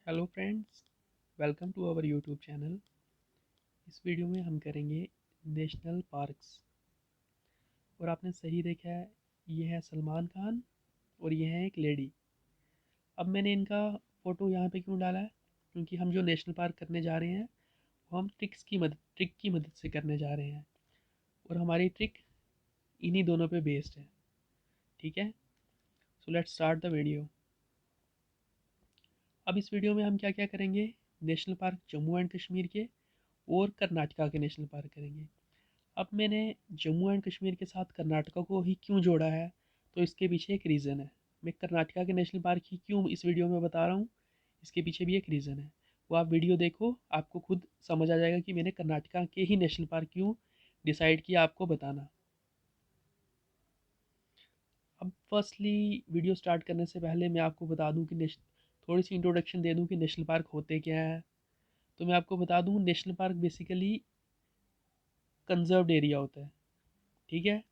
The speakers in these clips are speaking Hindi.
Hello friends, welcome to our YouTube channel. इस वीडियो में हम करेंगे नेशनल पार्क्स। और आपने सही देखा है, ये है सलमान खान और ये है एक लेडी। अब मैंने इनका फ़ोटो यहाँ पे क्यों डाला है? क्योंकि हम जो नेशनल पार्क करने जा रहे हैं वो हम ट्रिक की मदद से करने जा रहे हैं। और हमारी ट्रिक इन्हीं दोनों पे बेस्ड है। ठीक है, so let's start the video. अब इस वीडियो में हम क्या क्या करेंगे, national park Jammu and Kashmir के और कर्नाटका के नेशनल पार्क करेंगे। अब मैंने जम्मू एंड कश्मीर के साथ कर्नाटका को ही क्यों जोड़ा है, तो इसके पीछे एक रीज़न है। मैं कर्नाटका के नेशनल पार्क ही क्यों इस वीडियो में बता रहा हूँ, इसके पीछे भी एक रीज़न है। वो आप वीडियो देखो, आपको खुद समझ आ जाएगा कि मैंने कर्नाटका के ही नेशनल पार्क क्यों डिसाइड किया आपको बताना। अब फर्स्टली वीडियो स्टार्ट करने से पहले मैं आपको बता दूं कि थोड़ी सी इंट्रोडक्शन दे दूं कि नेशनल पार्क होते क्या है। तो मैं आपको बता दूं, national park basically conserved area होता है। ठीक है,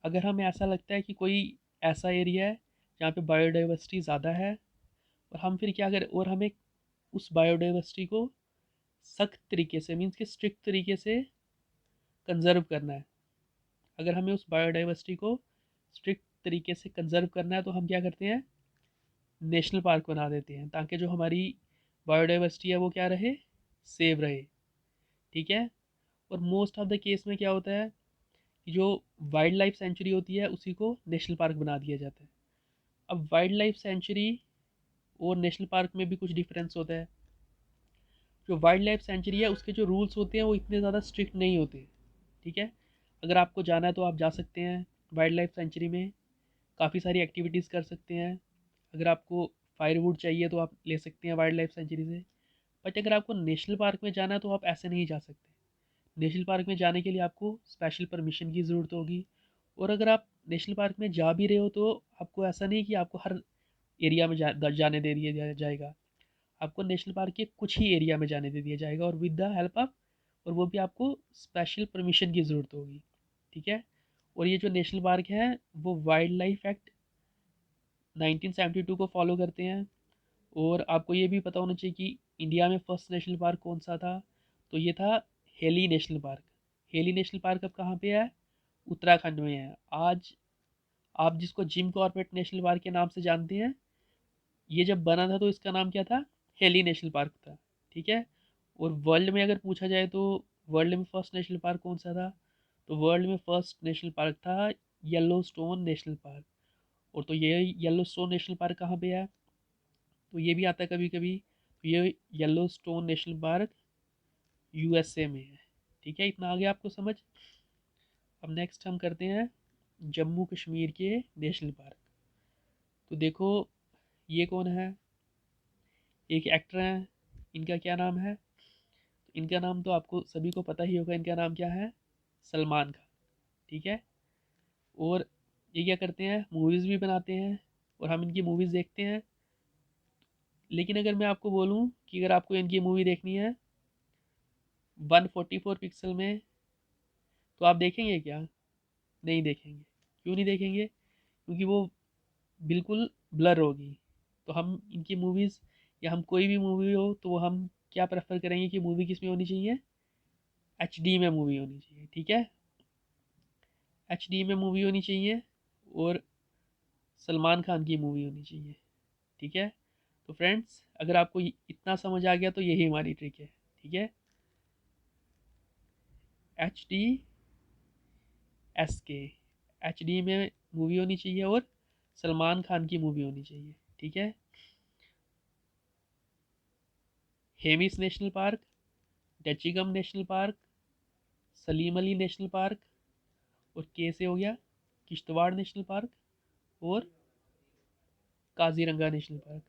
अगर हमें ऐसा लगता है कि कोई ऐसा एरिया है जहाँ पे बायोडाइवर्सिटी ज़्यादा है, और हम फिर क्या करें, और हमें उस बायोडाइवर्सिटी को सख्त तरीके से, मीन्स कि स्ट्रिक्ट तरीके से कंजर्व करना है। अगर हमें उस बायोडाइवर्सिटी को स्ट्रिक्ट तरीके से कंजर्व करना है तो हम क्या करते हैं, नेशनल पार्क बना देते हैं, ताकि जो हमारी बायोडाइवर्सिटी है वो क्या रहे, सेव रहे। ठीक है, और मोस्ट ऑफ द केस में क्या होता है कि जो वाइल्ड लाइफ सेंचुरी होती है उसी को नेशनल पार्क बना दिया जाता है। अब वाइल्ड लाइफ सेंचुरी और नेशनल पार्क में भी कुछ डिफरेंस होता है। जो वाइल्ड लाइफ सेंचुरी है उसके जो रूल्स होते हैं वो इतने ज़्यादा स्ट्रिक्ट नहीं होते। ठीक है, अगर आपको जाना है तो आप जा सकते हैं वाइल्ड लाइफ सेंचुरी में, काफ़ी सारी एक्टिविटीज़ कर सकते हैं। अगर आपको फायरवुड चाहिए तो आप ले सकते हैं वाइल्ड लाइफ सेंचुरी से। बट अगर आपको नेशनल पार्क में जाना है तो आप ऐसे नहीं जा सकते। नेशनल पार्क में जाने के लिए आपको स्पेशल परमिशन की ज़रूरत होगी। और अगर आप नेशनल पार्क में जा भी रहे हो तो आपको ऐसा नहीं कि आपको हर एरिया में जाने दे दिया जाएगा। आपको नेशनल पार्क के कुछ ही एरिया में जाने दे दिया जाएगा, और विद द हेल्प ऑफ, और वो भी आपको स्पेशल परमिशन की ज़रूरत होगी। ठीक है, और ये जो नेशनल पार्क है वो वाइल्ड लाइफ एक्ट 1972 को फॉलो करते हैं। और आपको ये भी पता होना चाहिए कि इंडिया में फर्स्ट नेशनल पार्क कौन सा था, तो ये था heli national park. Heli national park अब कहाँ पे है, उत्तराखंड में है। आज आप जिसको जिम कॉर्बेट नेशनल पार्क के नाम से जानते हैं, ये जब बना था तो इसका नाम क्या था, हेली नेशनल पार्क था। ठीक है, और वर्ल्ड में अगर पूछा जाए तो वर्ल्ड में फर्स्ट नेशनल पार्क कौन सा था, तो वर्ल्ड में फर्स्ट नेशनल पार्क था येलो स्टोन नेशनल पार्क। और तो ये येलो स्टोन नेशनल पार्क कहाँ पे है, तो ये भी आता है कभी कभी, तो ये yellow stone national park USA में है। ठीक है, इतना आ गया आपको समझ। अब नेक्स्ट हम करते हैं जम्मू कश्मीर के नेशनल पार्क। तो देखो, ये कौन है, एक एक्टर हैं, इनका क्या नाम है, इनका नाम तो आपको सभी को पता ही होगा, इनका नाम क्या है, सलमान खान। ठीक है, और ये क्या करते हैं, मूवीज़ भी बनाते हैं और हम इनकी मूवीज़ देखते हैं। लेकिन अगर मैं आपको बोलूँ कि अगर आपको इनकी मूवी देखनी है 144 पिक्सल में, तो आप देखेंगे क्या, नहीं देखेंगे। क्यों नहीं देखेंगे, क्योंकि वो बिल्कुल ब्लर होगी। तो हम इनकी मूवीज़, या हम कोई भी मूवी हो तो हम क्या प्रेफर करेंगे कि मूवी किस में होनी चाहिए, HD में मूवी होनी चाहिए। ठीक है, HD में मूवी होनी चाहिए, और सलमान खान की मूवी होनी चाहिए। ठीक है, तो फ्रेंड्स अगर आपको इतना समझ आ गया तो यही हमारी ट्रिक है। ठीक है, HD SK, HD में मूवी होनी चाहिए और सलमान खान की मूवी होनी चाहिए। ठीक है, Hemis national park, Dachigam national park, Salim Ali national park, और के से हो गया किश्तवाड़ नेशनल पार्क, और Kaziranga national park.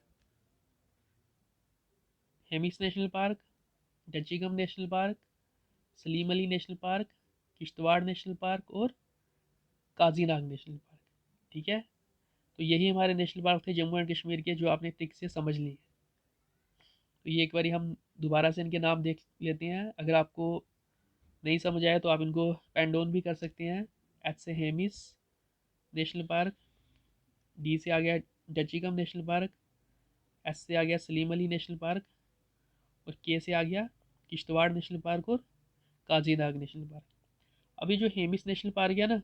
Hemis national park, Dachigam national park, Salim Ali national park, Kishtwar national park, और काजीनाग नेशनल पार्क। ठीक है, तो यही हमारे नेशनल पार्क थे जम्मू एंड कश्मीर के, जो आपने ट्रिक से समझ ली। तो ये एक बारी हम दोबारा से इनके नाम देख लेते हैं। अगर आपको नहीं समझ आया तो आप इनको पेन डाउन भी कर सकते हैं। एच से हेमिस नेशनल पार्क, डी से आ गया डचीगम नेशनल पार्क, एस से आ गया सलीम अली नेशनल पार्क, और के से आ गया किश्तवाड़ नेशनल पार्क और काजीनाग नेशनल पार्क। अभी जो हेमिस नेशनल पार्क है ना,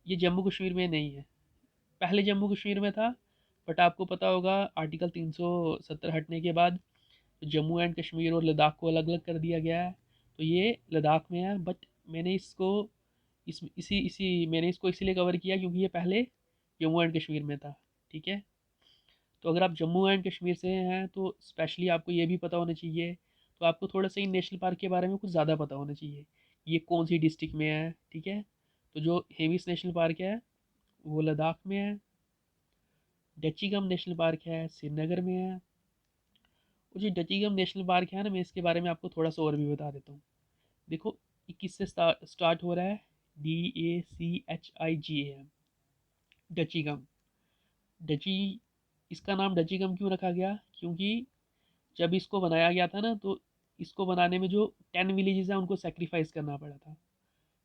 ये जम्मू कश्मीर में नहीं है, पहले जम्मू कश्मीर में था, बट आपको पता होगा आर्टिकल 370 हटने के बाद जम्मू एंड कश्मीर और लद्दाख को अलग अलग कर दिया गया है, तो ये लद्दाख में है। बट मैंने इसको इस इसी इसी मैंने इसको इसीलिए कवर किया क्योंकि ये पहले जम्मू एंड कश्मीर में था। ठीक है, तो अगर आप जम्मू एंड कश्मीर से हैं तो स्पेशली आपको ये भी पता होना चाहिए, तो आपको थोड़ा सा इन नेशनल पार्क के बारे में कुछ ज़्यादा पता होना चाहिए, ये कौन सी डिस्ट्रिक्ट में है। ठीक है, तो जो हेमिस नेशनल पार्क है वो लद्दाख में है, डचीगम नेशनल पार्क है श्रीनगर में है। और जो डचीगम नेशनल पार्क है ना, मैं इसके बारे में आपको थोड़ा सा और भी बता देता हूँ। देखो, ये किससे स्टार्ट हो रहा है, DACHIGAM, डचीगम। डची, इसका नाम डचीगम क्यों रखा गया, क्योंकि जब इसको बनाया गया था ना, तो इसको बनाने में जो 10 विलेजेस हैं उनको सेक्रीफाइस करना पड़ा था।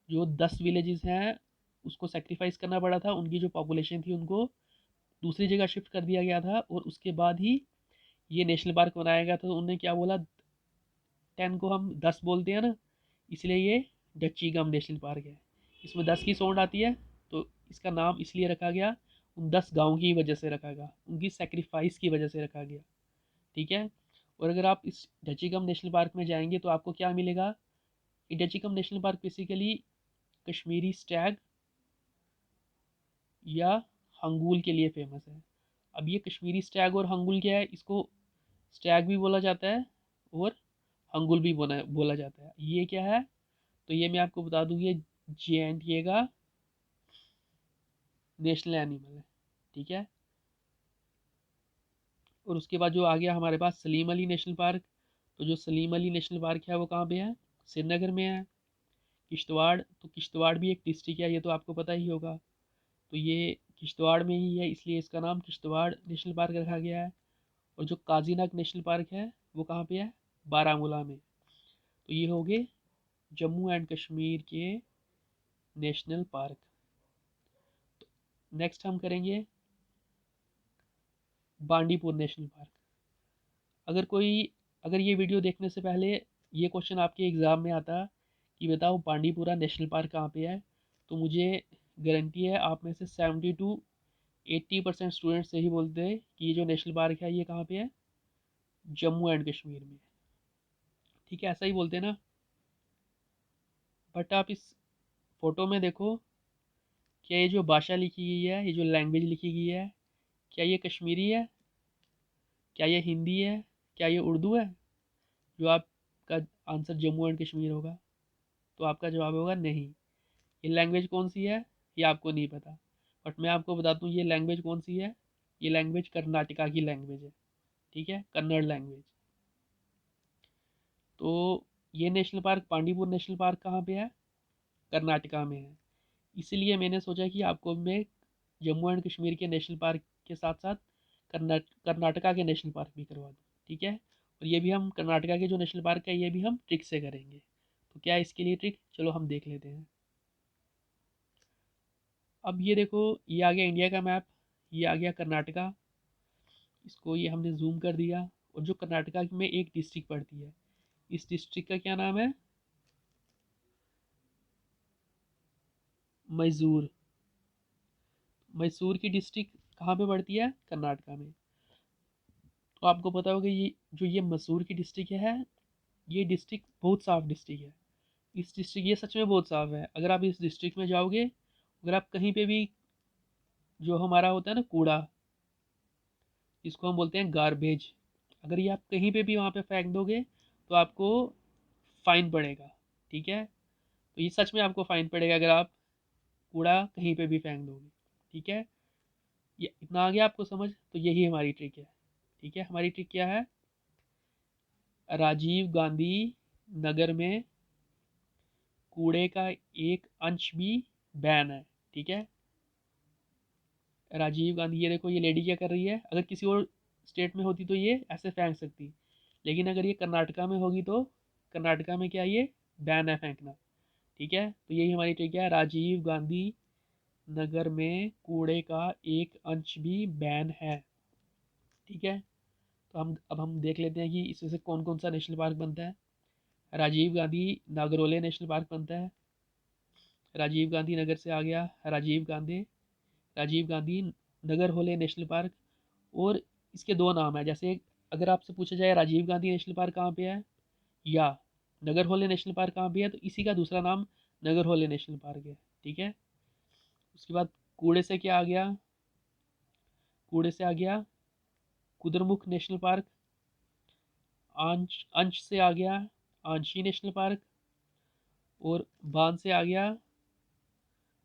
जो 10 विलेजेस हैं उसको सेक्रीफाइस करना पड़ा था, उनकी जो पॉपुलेशन थी उनको दूसरी जगह शिफ्ट कर दिया गया था, और उसके बाद ही ये नेशनल पार्क बनाया गया था। तो उन्होंने क्या बोला, 10 को हम 10 बोलते हैं ना, इसलिए ये डच्चीगम नेशनल पार्क है। इसमें 10 की साउंड आती है, तो इसका नाम इसलिए रखा गया, उन 10 गाँव की वजह से रखा गया, उनकी सेक्रीफाइस की वजह से रखा गया। ठीक है, और अगर आप इस डचीगम नेशनल पार्क में जाएंगे तो आपको क्या मिलेगा, ये Dachigam national park basically Kashmiri stag या हंगूल के लिए फेमस है। अब ये कश्मीरी स्टैग और हंगूल क्या है, इसको स्टैग भी बोला जाता है और हंगुल भी बोला जाता है। ये क्या है, तो ये मैं आपको बता दूँ, ये JNK का नेशनल एनिमल है। ठीक है, और उसके बाद जो आ गया हमारे पास सलीम अली नेशनल पार्क। तो जो सलीम अली नेशनल पार्क है वो कहाँ पे है, श्रीनगर में है। किश्तवाड़, तो किश्तवाड़ भी एक डिस्ट्रिक्ट है, ये तो आपको पता ही होगा, तो ये किश्तवाड़ में ही है, इसलिए इसका नाम किश्तवाड़ नेशनल पार्क रखा गया है। और जो काजीनाग नेशनल पार्क है वो कहाँ पे है, बारामूला में। तो ये हो गए जम्मू एंड कश्मीर के नेशनल पार्क। नेक्स्ट हम करेंगे बांडीपुर नेशनल पार्क। अगर कोई अगर ये वीडियो देखने से पहले ये क्वेश्चन आपके एग्ज़ाम में आता कि बताओ बांडीपुरा नेशनल पार्क कहाँ पे है, तो मुझे गारंटी है आप में से 70 to 80% स्टूडेंट्स यही बोलते हैं कि ये जो नेशनल पार्क है ये कहाँ पे है, जम्मू एंड कश्मीर में। ठीक है, ऐसा ही बोलते हैं ना। बट आप इस फोटो में देखो, क्या ये जो भाषा लिखी गई है, ये जो लैंग्वेज लिखी गई है, क्या ये कश्मीरी है, क्या ये हिंदी है, क्या ये उर्दू है। जो आपका आंसर जम्मू एंड कश्मीर होगा, तो आपका जवाब होगा नहीं। ये लैंग्वेज कौन सी है, ये आपको नहीं पता, बट मैं आपको बता दूँ ये लैंग्वेज कौन सी है, ये लैंग्वेज कर्नाटका की लैंग्वेज है। ठीक है, कन्नड़ लैंग्वेज। तो ये national park Bandipur national park कहाँ पे है, कर्नाटका में है। इसीलिए मैंने सोचा कि आपको मैं जम्मू एंड कश्मीर के नेशनल पार्क के साथ साथ कर्नाटका के नेशनल पार्क भी करवा दूँ। ठीक है, और ये भी हम कर्नाटका के जो नेशनल पार्क है ये भी हम ट्रिक से करेंगे। तो क्या है इसके लिए ट्रिक, चलो हम देख लेते हैं। अब ये देखो, ये आ गया इंडिया का मैप, ये आ गया कर्नाटका, इसको ये हमने जूम कर दिया। और जो कर्नाटका में एक डिस्ट्रिक्ट पड़ती है, इस डिस्ट्रिक्ट का क्या नाम है, मैसूर। मैसूर की डिस्ट्रिक्ट कहाँ पे पड़ती है, कर्नाटका में। तो आपको पता होगा ये मैसूर की डिस्ट्रिक्ट है, ये डिस्ट्रिक्ट बहुत साफ डिस्ट्रिक्ट है। इस डिस्ट्रिक्ट ये सच में बहुत साफ है। अगर आप इस डिस्ट्रिक्ट में जाओगे, अगर आप कहीं पे भी, जो हमारा होता है ना कूड़ा, इसको हम बोलते हैं गार्बेज, अगर ये आप कहीं पे भी वहाँ पे फेंक दोगे तो आपको फाइन पड़ेगा। ठीक है, तो ये सच में आपको फाइन पड़ेगा अगर आप कूड़ा कहीं पे भी फेंक दोगे। ठीक है, ये इतना आ गया आपको समझ, तो यही हमारी ट्रिक है। ठीक है, हमारी ट्रिक क्या है, राजीव गांधी नगर में कूड़े का एक अंश भी बैन है। ठीक है, राजीव गांधी, ये देखो ये लेडी क्या कर रही है, अगर किसी और स्टेट में होती तो ये ऐसे फेंक सकती, लेकिन अगर ये कर्नाटका में होगी तो कर्नाटका में क्या, ये बैन है फेंकना। ठीक है, तो यही हमारी ट्रिक है, राजीव गांधी नगर में कूड़े का एक अंश भी बैन है। ठीक है, तो हम देख लेते हैं कि इसमें से कौन कौन सा नेशनल पार्क बनता है। राजीव गांधी नागरोले नेशनल पार्क बनता है। राजीव गांधी नगर से आ गया राजीव गांधी नगर होले नेशनल पार्क। और इसके दो नाम है, जैसे अगर आपसे पूछा जाए राजीव गांधी नेशनल पार्क कहाँ पे है या नगर होले नेशनल पार्क कहाँ पे है, तो इसी का दूसरा नाम नगर होले नेशनल पार्क है। ठीक है, उसके बाद कूड़े से क्या आ गया, कूड़े से आ गया कुद्रमुख नेशनल पार्क। अंश से आ गया आंशी नेशनल पार्क। और बांध से आ गया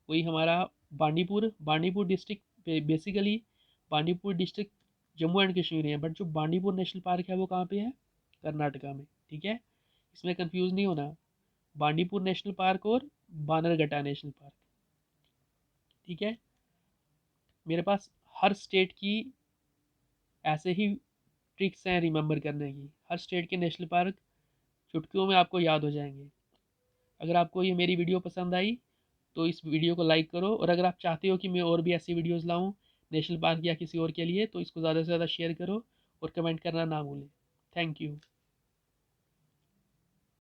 वही हमारा Bandipore district. Basically Bandipore district Jammu and Kashmir है, बट जो बांडीपुर नेशनल पार्क है वो कहाँ पे है, कर्नाटका में। ठीक है, इसमें कंफ्यूज नहीं होना, बांडीपुर नेशनल पार्क और बानरघट्टा नेशनल पार्क। ठीक है, मेरे पास हर स्टेट की ऐसे ही ट्रिक्स हैं रिमेंबर करने की। हर स्टेट के नेशनल पार्क चुटकियों में आपको याद हो जाएंगे। अगर आपको ये मेरी वीडियो पसंद आई तो इस वीडियो को लाइक करो, और अगर आप चाहते हो कि मैं और भी ऐसी वीडियोस लाऊं नेशनल पार्क या किसी और के लिए, तो इसको ज़्यादा से ज़्यादा शेयर करो और कमेंट करना ना भूलें। Thank you.